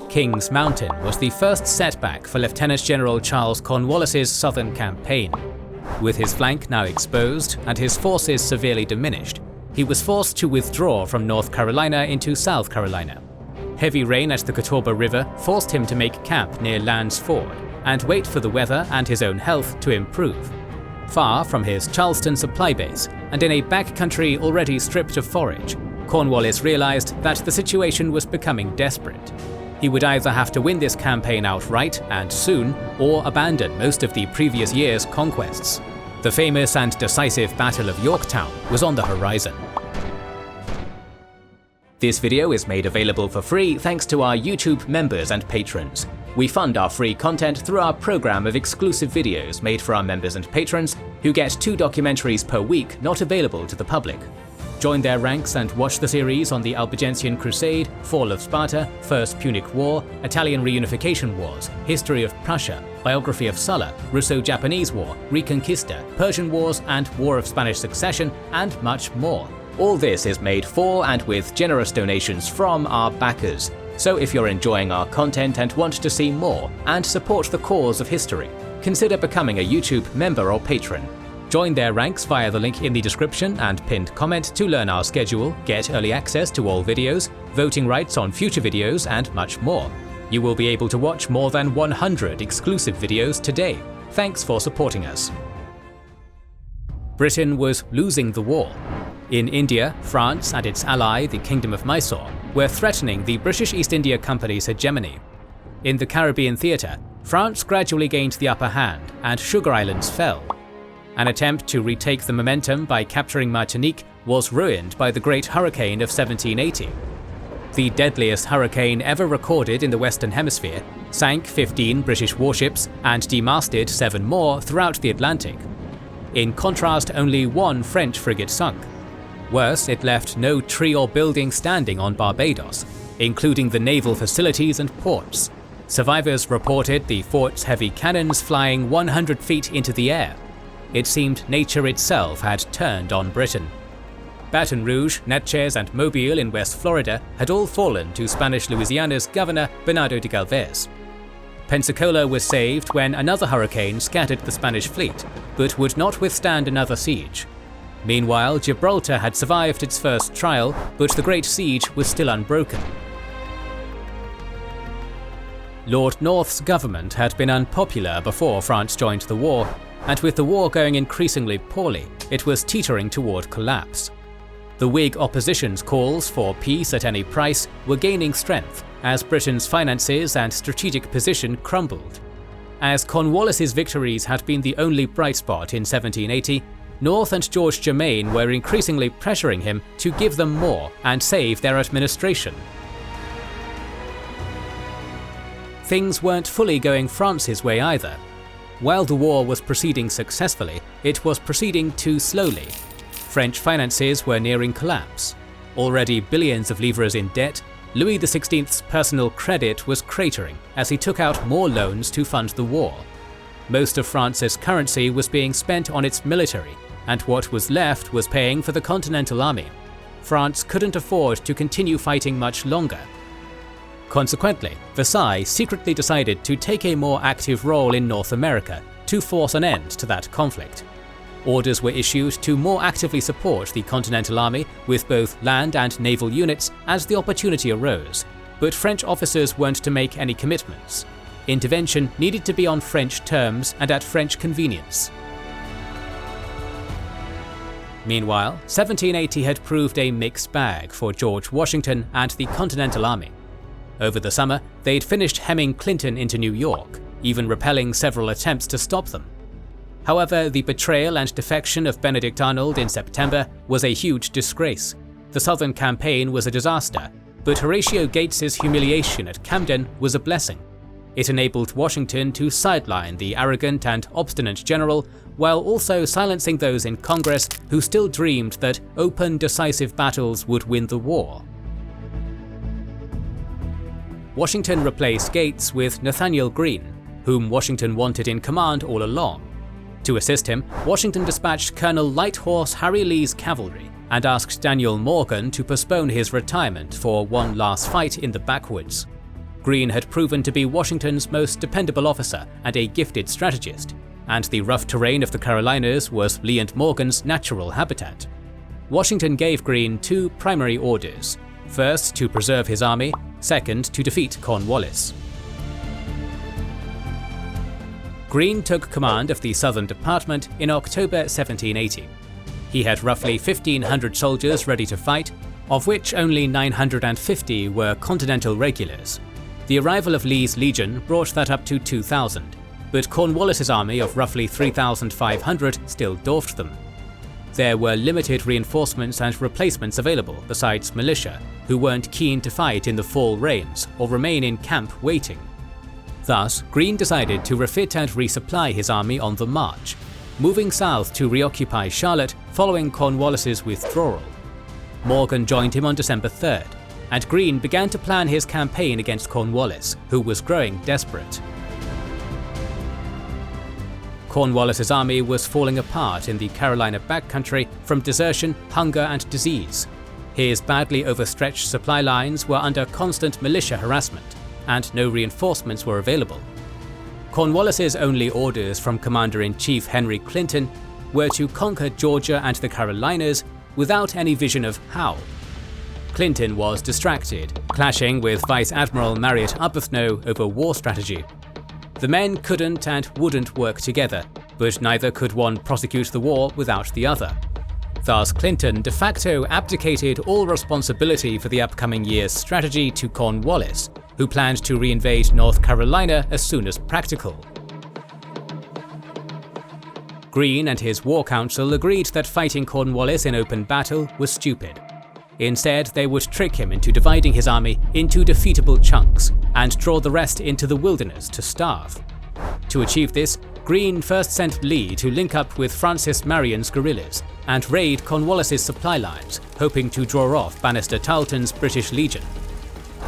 King's Mountain was the first setback for Lieutenant General Charles Cornwallis's southern campaign. With his flank now exposed and his forces severely diminished, he was forced to withdraw from North Carolina into South Carolina. Heavy rain at the Catawba River forced him to make camp near Land's Ford and wait for the weather and his own health to improve. Far from his Charleston supply base and in a backcountry already stripped of forage, Cornwallis realized that the situation was becoming desperate. He would either have to win this campaign outright and soon, or abandon most of the previous year's conquests. The famous and decisive Battle of Yorktown was on the horizon. This video is made available for free thanks to our YouTube members and patrons. We fund our free content through our program of exclusive videos made for our members and patrons, who get 2 documentaries per week not available to the public. Join their ranks and watch the series on the Albigensian Crusade, Fall of Sparta, First Punic War, Italian Reunification Wars, History of Prussia, Biography of Sulla, Russo-Japanese War, Reconquista, Persian Wars, and War of Spanish Succession, and much more. All this is made for and with generous donations from our backers. So if you're enjoying our content and want to see more and support the cause of history, consider becoming a YouTube member or patron. Join their ranks via the link in the description and pinned comment to learn our schedule, get early access to all videos, voting rights on future videos, and much more. You will be able to watch more than 100 exclusive videos today. Thanks for supporting us. Britain was losing the war. In India, France and its ally, the Kingdom of Mysore, were threatening the British East India Company's hegemony. In the Caribbean theatre, France gradually gained the upper hand and Sugar Islands fell. An attempt to retake the momentum by capturing Martinique was ruined by the Great Hurricane of 1780. The deadliest hurricane ever recorded in the Western Hemisphere sank 15 British warships and demasted 7 more throughout the Atlantic. In contrast, only 1 French frigate sunk. Worse, it left no tree or building standing on Barbados, including the naval facilities and ports. Survivors reported the fort's heavy cannons flying 100 feet into the air. It seemed nature itself had turned on Britain. Baton Rouge, Natchez, and Mobile in West Florida had all fallen to Spanish Louisiana's governor Bernardo de Galvez. Pensacola was saved when another hurricane scattered the Spanish fleet, but would not withstand another siege. Meanwhile, Gibraltar had survived its first trial, but the Great Siege was still unbroken. Lord North's government had been unpopular before France joined the war, and with the war going increasingly poorly, it was teetering toward collapse. The Whig opposition's calls for peace at any price were gaining strength as Britain's finances and strategic position crumbled. As Cornwallis's victories had been the only bright spot in 1780, North and George Germain were increasingly pressuring him to give them more and save their administration. Things weren't fully going France's way either. While the war was proceeding successfully, it was proceeding too slowly. French finances were nearing collapse. Already billions of livres in debt, Louis XVI's personal credit was cratering as he took out more loans to fund the war. Most of France's currency was being spent on its military, and what was left was paying for the Continental Army. France couldn't afford to continue fighting much longer. Consequently, Versailles secretly decided to take a more active role in North America to force an end to that conflict. Orders were issued to more actively support the Continental Army with both land and naval units as the opportunity arose, but French officers weren't to make any commitments. Intervention needed to be on French terms and at French convenience. Meanwhile, 1780 had proved a mixed bag for George Washington and the Continental Army. Over the summer, they'd finished hemming Clinton into New York, even repelling several attempts to stop them. However, the betrayal and defection of Benedict Arnold in September was a huge disgrace. The Southern Campaign was a disaster, but Horatio Gates's humiliation at Camden was a blessing. It enabled Washington to sideline the arrogant and obstinate general, while also silencing those in Congress who still dreamed that open, decisive battles would win the war. Washington replaced Gates with Nathanael Greene, whom Washington wanted in command all along. To assist him, Washington dispatched Colonel Light Horse Harry Lee's cavalry and asked Daniel Morgan to postpone his retirement for one last fight in the backwoods. Greene had proven to be Washington's most dependable officer and a gifted strategist, and the rough terrain of the Carolinas was Lee and Morgan's natural habitat. Washington gave Greene two primary orders: first, to preserve his army; second, to defeat Cornwallis. Greene took command of the Southern Department in October 1780. He had roughly 1,500 soldiers ready to fight, of which only 950 were Continental regulars. The arrival of Lee's legion brought that up to 2,000, but Cornwallis's army of roughly 3,500 still dwarfed them. There were limited reinforcements and replacements available besides militia, who weren't keen to fight in the fall rains or remain in camp waiting. Thus, Greene decided to refit and resupply his army on the march, moving south to reoccupy Charlotte following Cornwallis's withdrawal. Morgan joined him on December 3rd, and Greene began to plan his campaign against Cornwallis, who was growing desperate. Cornwallis's army was falling apart in the Carolina backcountry from desertion, hunger, and disease. His badly overstretched supply lines were under constant militia harassment, and no reinforcements were available. Cornwallis's only orders from Commander-in-Chief Henry Clinton were to conquer Georgia and the Carolinas without any vision of how. Clinton was distracted, clashing with Vice Admiral Marriott Arbuthnot over war strategy. The men couldn't and wouldn't work together, but neither could one prosecute the war without the other. Thus, Clinton de facto abdicated all responsibility for the upcoming year's strategy to Cornwallis, who planned to reinvade North Carolina as soon as practical. Greene and his war council agreed that fighting Cornwallis in open battle was stupid. Instead, they would trick him into dividing his army into defeatable chunks and draw the rest into the wilderness to starve. To achieve this, Greene first sent Lee to link up with Francis Marion's guerrillas and raid Cornwallis's supply lines, hoping to draw off Banastre Tarleton's British Legion.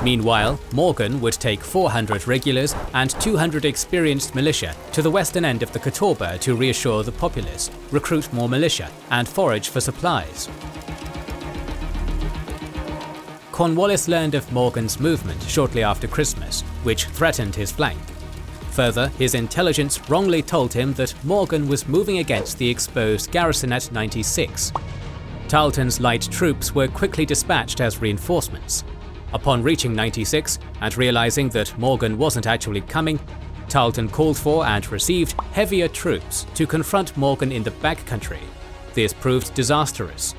Meanwhile, Morgan would take 400 regulars and 200 experienced militia to the western end of the Catawba to reassure the populace, recruit more militia, and forage for supplies. Cornwallis learned of Morgan's movement shortly after Christmas, which threatened his flank. Further, his intelligence wrongly told him that Morgan was moving against the exposed garrison at 96. Tarleton's light troops were quickly dispatched as reinforcements. Upon reaching 96 and realizing that Morgan wasn't actually coming, Tarleton called for and received heavier troops to confront Morgan in the backcountry. This proved disastrous.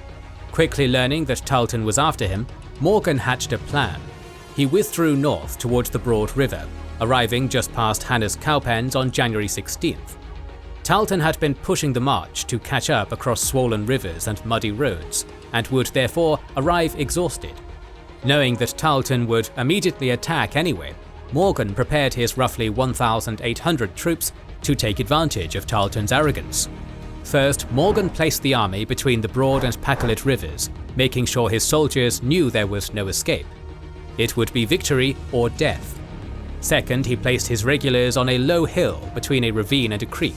Quickly learning that Tarleton was after him, Morgan hatched a plan. He withdrew north towards the Broad River, arriving just past Hannah's Cowpens on January 16th. Tarleton had been pushing the march to catch up across swollen rivers and muddy roads, and would therefore arrive exhausted. Knowing that Tarleton would immediately attack anyway, Morgan prepared his roughly 1,800 troops to take advantage of Tarleton's arrogance. First, Morgan placed the army between the Broad and Pacolet rivers, making sure his soldiers knew there was no escape. It would be victory or death. Second, he placed his regulars on a low hill between a ravine and a creek.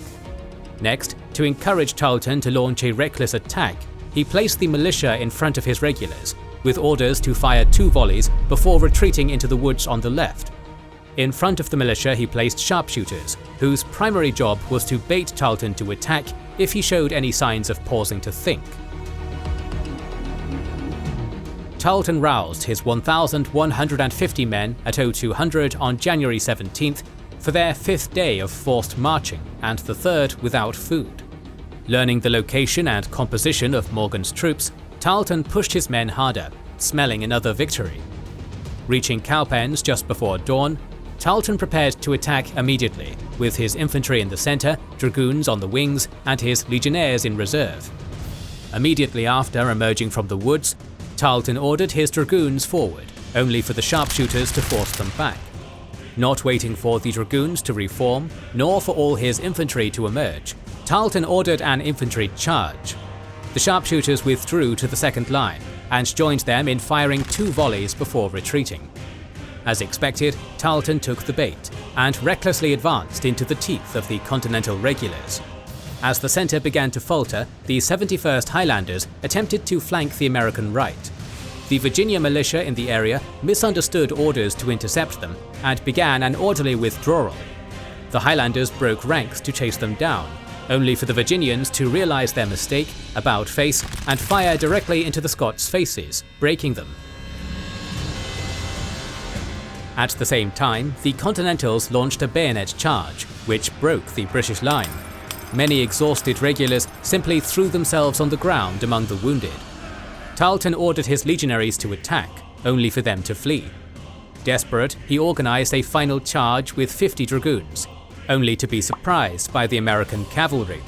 Next, to encourage Tarleton to launch a reckless attack, he placed the militia in front of his regulars, with orders to fire 2 volleys before retreating into the woods on the left. In front of the militia he placed sharpshooters, whose primary job was to bait Tarleton to attack if he showed any signs of pausing to think. Tarleton roused his 1,150 men at 0200 on January 17th for their 5th day of forced marching and the 3rd without food. Learning the location and composition of Morgan's troops, Tarleton pushed his men harder, smelling another victory. Reaching Cowpens just before dawn, Tarleton prepared to attack immediately, with his infantry in the center, dragoons on the wings, and his legionnaires in reserve. Immediately after emerging from the woods, Tarleton ordered his dragoons forward, only for the sharpshooters to force them back. Not waiting for the dragoons to reform, nor for all his infantry to emerge, Tarleton ordered an infantry charge. The sharpshooters withdrew to the second line and joined them in firing 2 volleys before retreating. As expected, Tarleton took the bait and recklessly advanced into the teeth of the Continental regulars. As the center began to falter, the 71st Highlanders attempted to flank the American right. the Virginia militia in the area misunderstood orders to intercept them and began an orderly withdrawal. The Highlanders broke ranks to chase them down, only for the Virginians to realize their mistake, about face, and fire directly into the Scots' faces, breaking them. At the same time, the Continentals launched a bayonet charge, which broke the British line. Many exhausted regulars simply threw themselves on the ground among the wounded. Tarleton ordered his legionaries to attack, only for them to flee. Desperate, he organized a final charge with 50 dragoons, only to be surprised by the American cavalry.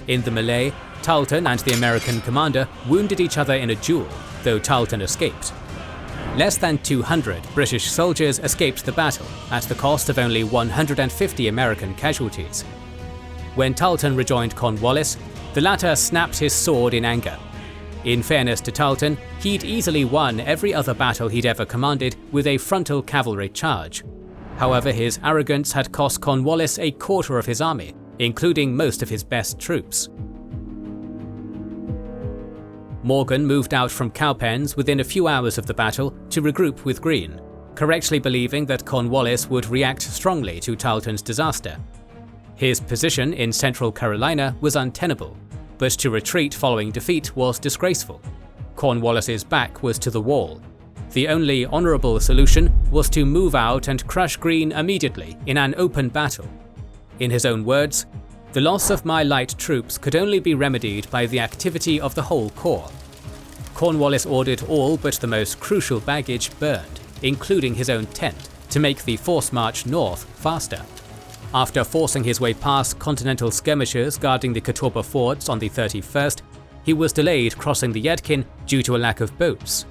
In the melee, Tarleton and the American commander wounded each other in a duel, though Tarleton escaped. Less than 200 British soldiers escaped the battle, at the cost of only 150 American casualties. When Tarleton rejoined Cornwallis, the latter snapped his sword in anger. In fairness to Tarleton, he'd easily won every other battle he'd ever commanded with a frontal cavalry charge. However, his arrogance had cost Cornwallis a quarter of his army, including most of his best troops. Morgan moved out from Cowpens within a few hours of the battle to regroup with Greene, correctly believing that Cornwallis would react strongly to Tarleton's disaster. His position in central Carolina was untenable, but to retreat following defeat was disgraceful. Cornwallis's back was to the wall. The only honourable solution was to move out and crush Greene immediately in an open battle. In his own words, "The loss of my light troops could only be remedied by the activity of the whole corps." Cornwallis ordered all but the most crucial baggage burned, including his own tent, to make the force march north faster. After forcing his way past Continental skirmishers guarding the Catawba fords on the 31st, he was delayed crossing the Yadkin due to a lack of boats.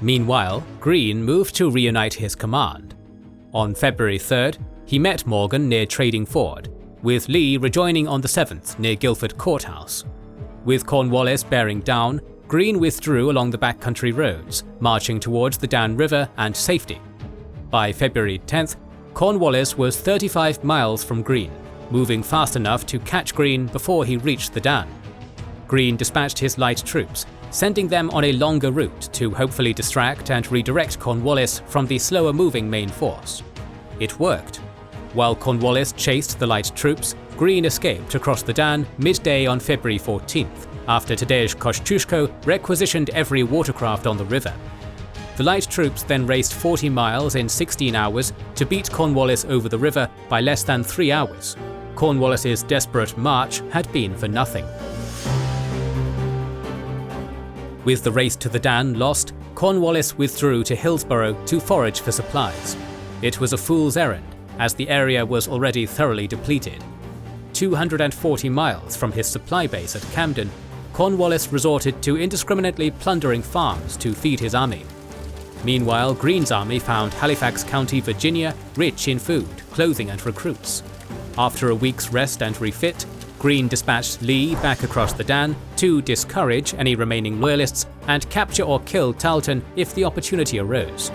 Meanwhile, Greene moved to reunite his command. On February 3rd, he met Morgan near Trading Ford, with Lee rejoining on the 7th near Guilford Courthouse. With Cornwallis bearing down, Greene withdrew along the backcountry roads, marching towards the Dan River and safety. By February 10th, Cornwallis was 35 miles from Greene, moving fast enough to catch Greene before he reached the Dan. Greene dispatched his light troops, sending them on a longer route to hopefully distract and redirect Cornwallis from the slower-moving main force. It worked. While Cornwallis chased the light troops, Greene escaped across the Dan midday on February 14th, after Tadeusz Kościuszko requisitioned every watercraft on the river. The light troops then raced 40 miles in 16 hours to beat Cornwallis over the river by less than 3 hours. Cornwallis's desperate march had been for nothing. With the race to the Dan lost, Cornwallis withdrew to Hillsborough to forage for supplies. It was a fool's errand, as the area was already thoroughly depleted. 240 miles from his supply base at Camden, Cornwallis resorted to indiscriminately plundering farms to feed his army. Meanwhile, Greene's army found Halifax County, Virginia, rich in food, clothing and recruits. After a week's rest and refit, Greene dispatched Lee back across the Dan to discourage any remaining loyalists and capture or kill Tarleton if the opportunity arose.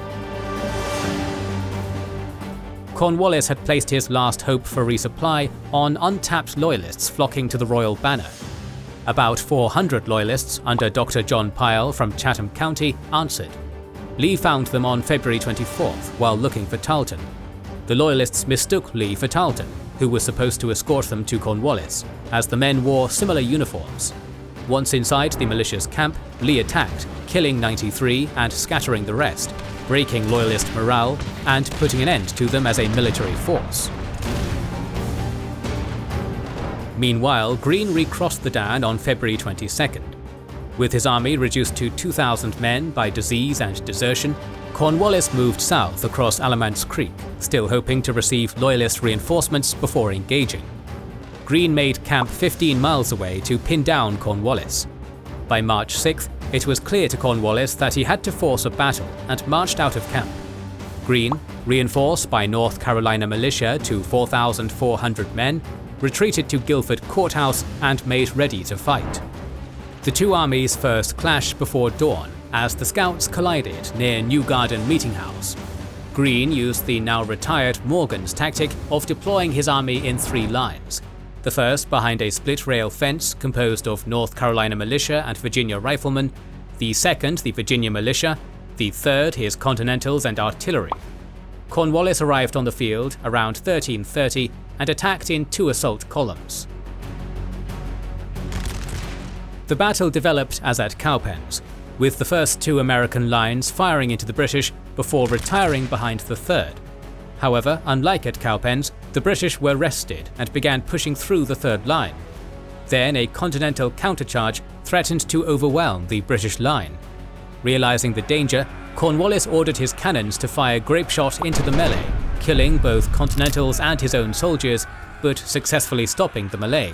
Cornwallis had placed his last hope for resupply on untapped loyalists flocking to the royal banner. About 400 loyalists under Dr. John Pyle from Chatham County answered. Lee found them on February 24th while looking for Tarleton. The Loyalists mistook Lee for Tarleton, who was supposed to escort them to Cornwallis, as the men wore similar uniforms. Once inside the militia's camp, Lee attacked, killing 93 and scattering the rest, breaking Loyalist morale and putting an end to them as a military force. Meanwhile, Greene recrossed the Dan on February 22nd. With his army reduced to 2,000 men by disease and desertion, Cornwallis moved south across Alamance Creek, still hoping to receive Loyalist reinforcements before engaging. Greene made camp 15 miles away to pin down Cornwallis. By March 6th, it was clear to Cornwallis that he had to force a battle and marched out of camp. Greene, reinforced by North Carolina militia to 4,400 men, retreated to Guilford Courthouse and made ready to fight. The two armies first clashed before dawn as the scouts collided near New Garden Meeting House. Greene used the now retired Morgan's tactic of deploying his army in 3 lines. the first behind a split-rail fence composed of North Carolina militia and Virginia riflemen, the second the Virginia militia, the third his Continentals and artillery. Cornwallis arrived on the field around 1330 and attacked in 2 assault columns. The battle developed as at Cowpens, with the first 2 American lines firing into the British before retiring behind the third. However, unlike at Cowpens, the British were rested and began pushing through the third line. Then a Continental countercharge threatened to overwhelm the British line. Realizing the danger, Cornwallis ordered his cannons to fire grapeshot into the melee, killing both Continentals and his own soldiers, but successfully stopping the melee.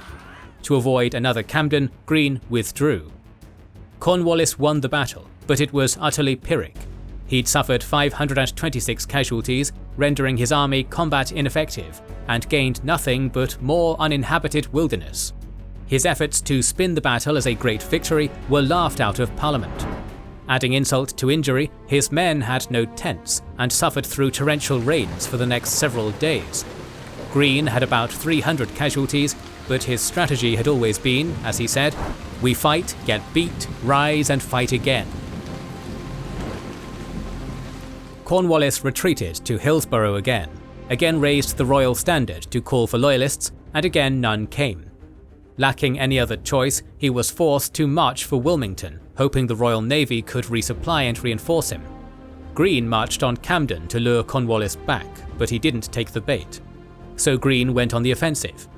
To avoid another Camden, Greene withdrew. Cornwallis won the battle, but it was utterly Pyrrhic. He'd suffered 526 casualties, rendering his army combat ineffective, and gained nothing but more uninhabited wilderness. His efforts to spin the battle as a great victory were laughed out of Parliament. Adding insult to injury, his men had no tents and suffered through torrential rains for the next several days. Greene had about 300 casualties, but his strategy had always been, as he said, "We fight, get beat, rise and fight again." Cornwallis retreated to Hillsborough again raised the royal standard to call for loyalists, and again none came. Lacking any other choice, he was forced to march for Wilmington, hoping the Royal Navy could resupply and reinforce him. Greene marched on Camden to lure Cornwallis back, but he didn't take the bait. So Greene went on the offensive.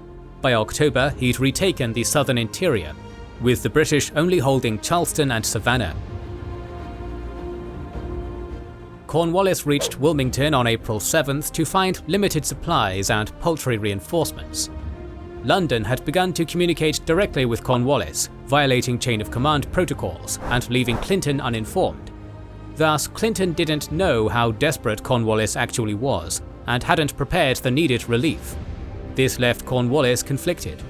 By October, he'd retaken the southern interior, with the British only holding Charleston and Savannah. Cornwallis reached Wilmington on April 7th to find limited supplies and paltry reinforcements. London had begun to communicate directly with Cornwallis, violating chain of command protocols and leaving Clinton uninformed. Thus, Clinton didn't know how desperate Cornwallis actually was, and hadn't prepared the needed relief. This left Cornwallis conflicted.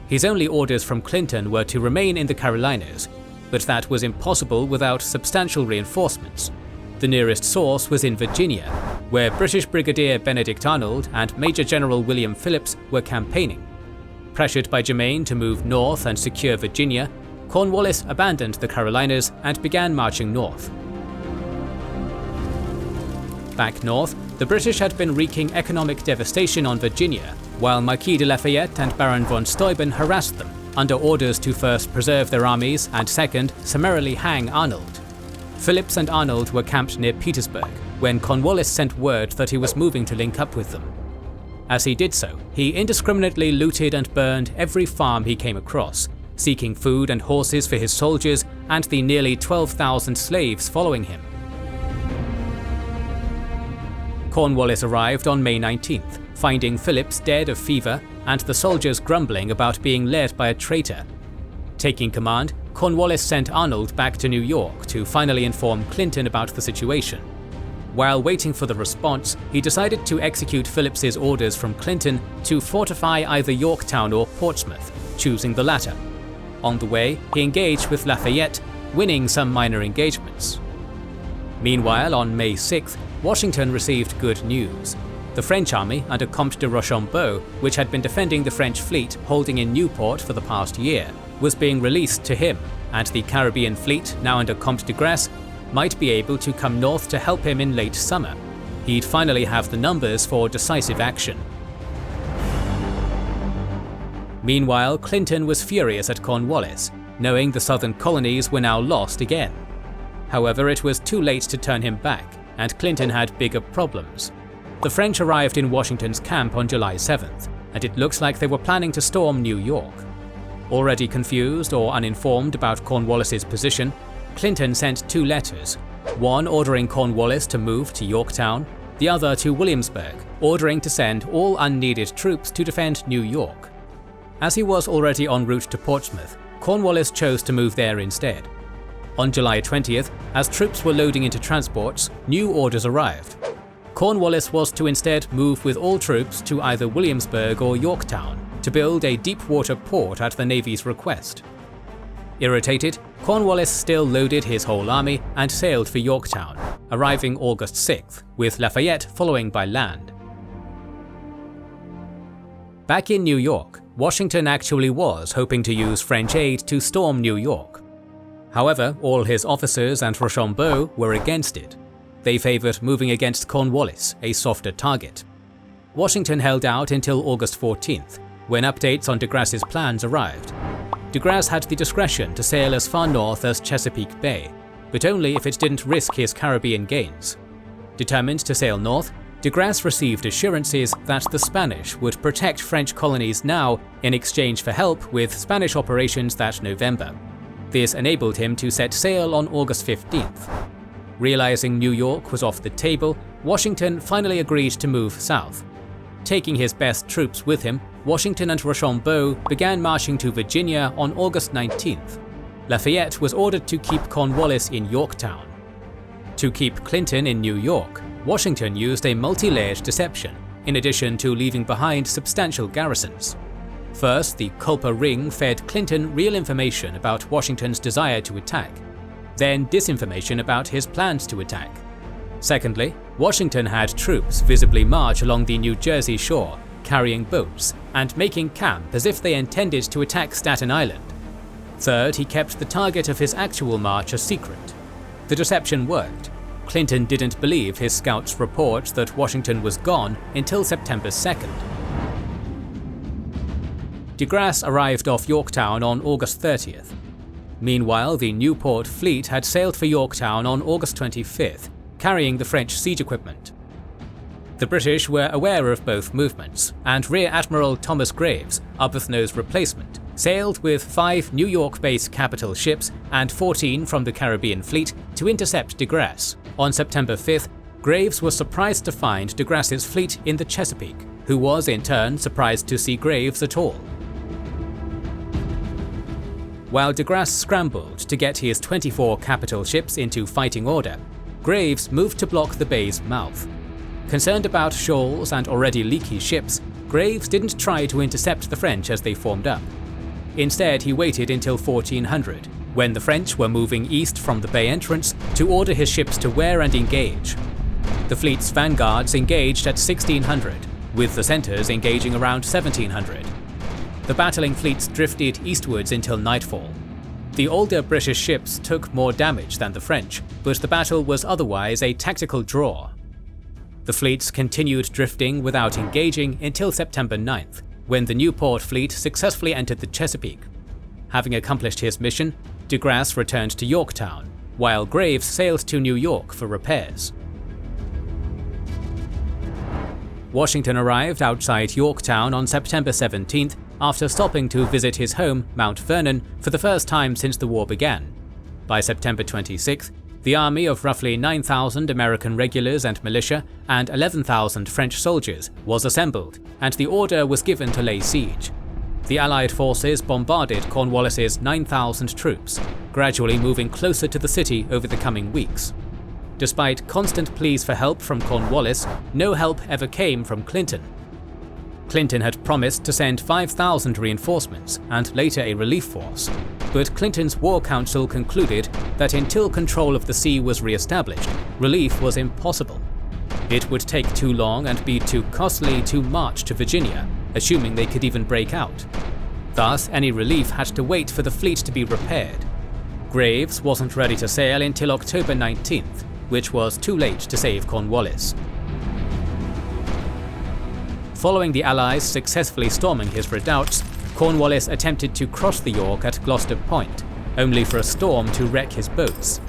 His only orders from Clinton were to remain in the Carolinas, but that was impossible without substantial reinforcements. The nearest source was in Virginia, where British Brigadier Benedict Arnold and Major General William Phillips were campaigning. Pressured by Germain to move north and secure Virginia, Cornwallis abandoned the Carolinas and began marching north. Back north, the British had been wreaking economic devastation on Virginia, while Marquis de Lafayette and Baron von Steuben harassed them, under orders to first preserve their armies and second, summarily hang Arnold. Phillips and Arnold were camped near Petersburg when Cornwallis sent word that he was moving to link up with them. As he did so, he indiscriminately looted and burned every farm he came across, seeking food and horses for his soldiers and the nearly 12,000 slaves following him. Cornwallis arrived on May 19th, finding Phillips dead of fever and the soldiers grumbling about being led by a traitor. Taking command, Cornwallis sent Arnold back to New York to finally inform Clinton about the situation. While waiting for the response, he decided to execute Phillips's orders from Clinton to fortify either Yorktown or Portsmouth, choosing the latter. On the way, he engaged with Lafayette, winning some minor engagements. Meanwhile, on May 6th, Washington received good news. The French army under Comte de Rochambeau, which had been defending the French fleet holding in Newport for the past year, was being released to him, and the Caribbean fleet, now under Comte de Grasse, might be able to come north to help him in late summer. He'd finally have the numbers for decisive action. Meanwhile, Clinton was furious at Cornwallis, knowing the southern colonies were now lost again. However, it was too late to turn him back, and Clinton had bigger problems. The French arrived in Washington's camp on July 7th, and it looks like they were planning to storm New York. Already confused or uninformed about Cornwallis's position, Clinton sent 2 letters, one ordering Cornwallis to move to Yorktown, the other to Williamsburg, ordering to send all unneeded troops to defend New York. As he was already en route to Portsmouth, Cornwallis chose to move there instead. On July 20th, as troops were loading into transports, new orders arrived. Cornwallis was to instead move with all troops to either Williamsburg or Yorktown to build a deep-water port at the Navy's request. Irritated, Cornwallis still loaded his whole army and sailed for Yorktown, arriving August 6th, with Lafayette following by land. Back in New York, Washington actually was hoping to use French aid to storm New York. However, all his officers and Rochambeau were against it. They favoured moving against Cornwallis, a softer target. Washington held out until August 14th, when updates on de Grasse's plans arrived. De Grasse had the discretion to sail as far north as Chesapeake Bay, but only if it didn't risk his Caribbean gains. Determined to sail north, de Grasse received assurances that the Spanish would protect French colonies now in exchange for help with Spanish operations that November. This enabled him to set sail on August 15th. Realizing New York was off the table, Washington finally agreed to move south. Taking his best troops with him, Washington and Rochambeau began marching to Virginia on August 19th. Lafayette was ordered to keep Cornwallis in Yorktown. To keep Clinton in New York, Washington used a multi-layered deception, in addition to leaving behind substantial garrisons. First, the Culper Ring fed Clinton real information about Washington's desire to attack, then disinformation about his plans to attack. Secondly, Washington had troops visibly march along the New Jersey shore, carrying boats, and making camp as if they intended to attack Staten Island. Third, he kept the target of his actual march a secret. The deception worked. Clinton didn't believe his scouts' report that Washington was gone until September 2nd. De Grasse arrived off Yorktown on August 30th. Meanwhile, the Newport fleet had sailed for Yorktown on August 25th, carrying the French siege equipment. The British were aware of both movements, and Rear Admiral Thomas Graves, Arbuthnot's replacement, sailed with 5 New York-based capital ships and 14 from the Caribbean fleet to intercept de Grasse. On September 5th, Graves was surprised to find de Grasse's fleet in the Chesapeake, who was in turn surprised to see Graves at all. While de Grasse scrambled to get his 24 capital ships into fighting order, Graves moved to block the bay's mouth. Concerned about shoals and already leaky ships, Graves didn't try to intercept the French as they formed up. Instead, he waited until 1400, when the French were moving east from the bay entrance, to order his ships to wear and engage. The fleet's vanguards engaged at 1600, with the centres engaging around 1700. The battling fleets drifted eastwards until nightfall. The older British ships took more damage than the French, but the battle was otherwise a tactical draw. The fleets continued drifting without engaging until September 9th, when the Newport fleet successfully entered the Chesapeake. Having accomplished his mission, de Grasse returned to Yorktown, while Graves sailed to New York for repairs. Washington arrived outside Yorktown on September 17th after stopping to visit his home, Mount Vernon, for the first time since the war began. By September 26th, the army of roughly 9,000 American regulars and militia and 11,000 French soldiers was assembled, and the order was given to lay siege. The Allied forces bombarded Cornwallis's 9,000 troops, gradually moving closer to the city over the coming weeks. Despite constant pleas for help from Cornwallis, no help ever came from Clinton. Clinton had promised to send 5,000 reinforcements and later a relief force, but Clinton's War Council concluded that until control of the sea was re-established, relief was impossible. It would take too long and be too costly to march to Virginia, assuming they could even break out. Thus, any relief had to wait for the fleet to be repaired. Graves wasn't ready to sail until October 19th, which was too late to save Cornwallis. Following the Allies successfully storming his redoubts, Cornwallis attempted to cross the York at Gloucester Point, only for a storm to wreck his boats.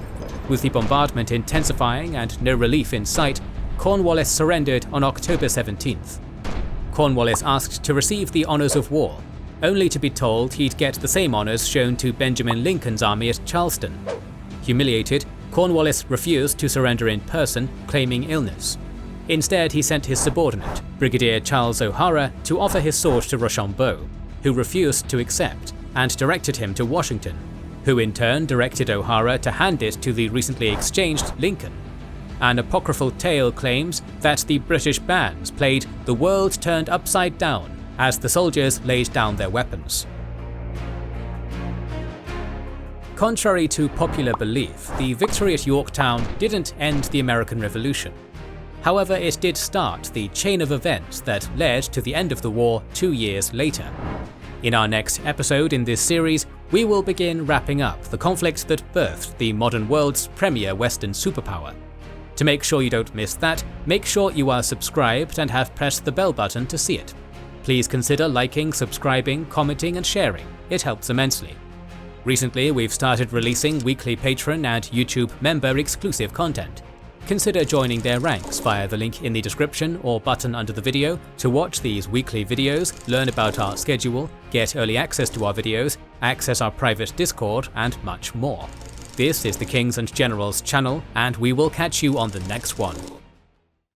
With the bombardment intensifying and no relief in sight, Cornwallis surrendered on October 17th. Cornwallis asked to receive the honours of war, only to be told he'd get the same honours shown to Benjamin Lincoln's army at Charleston. Humiliated, Cornwallis refused to surrender in person, claiming illness. Instead, he sent his subordinate, Brigadier Charles O'Hara, to offer his sword to Rochambeau, who refused to accept, and directed him to Washington, who in turn directed O'Hara to hand it to the recently exchanged Lincoln. An apocryphal tale claims that the British bands played "The World Turned Upside Down" as the soldiers laid down their weapons. Contrary to popular belief, the victory at Yorktown didn't end the American Revolution. However, it did start the chain of events that led to the end of the war 2 years later. In our next episode in this series, we will begin wrapping up the conflict that birthed the modern world's premier Western superpower. To make sure you don't miss that, make sure you are subscribed and have pressed the bell button to see it. Please consider liking, subscribing, commenting and sharing, it helps immensely. Recently, we've started releasing weekly Patreon and YouTube member exclusive content. Consider joining their ranks via the link in the description or button under the video to watch these weekly videos, learn about our schedule, get early access to our videos, access our private Discord, and much more. This is the Kings and Generals channel, and we will catch you on the next one.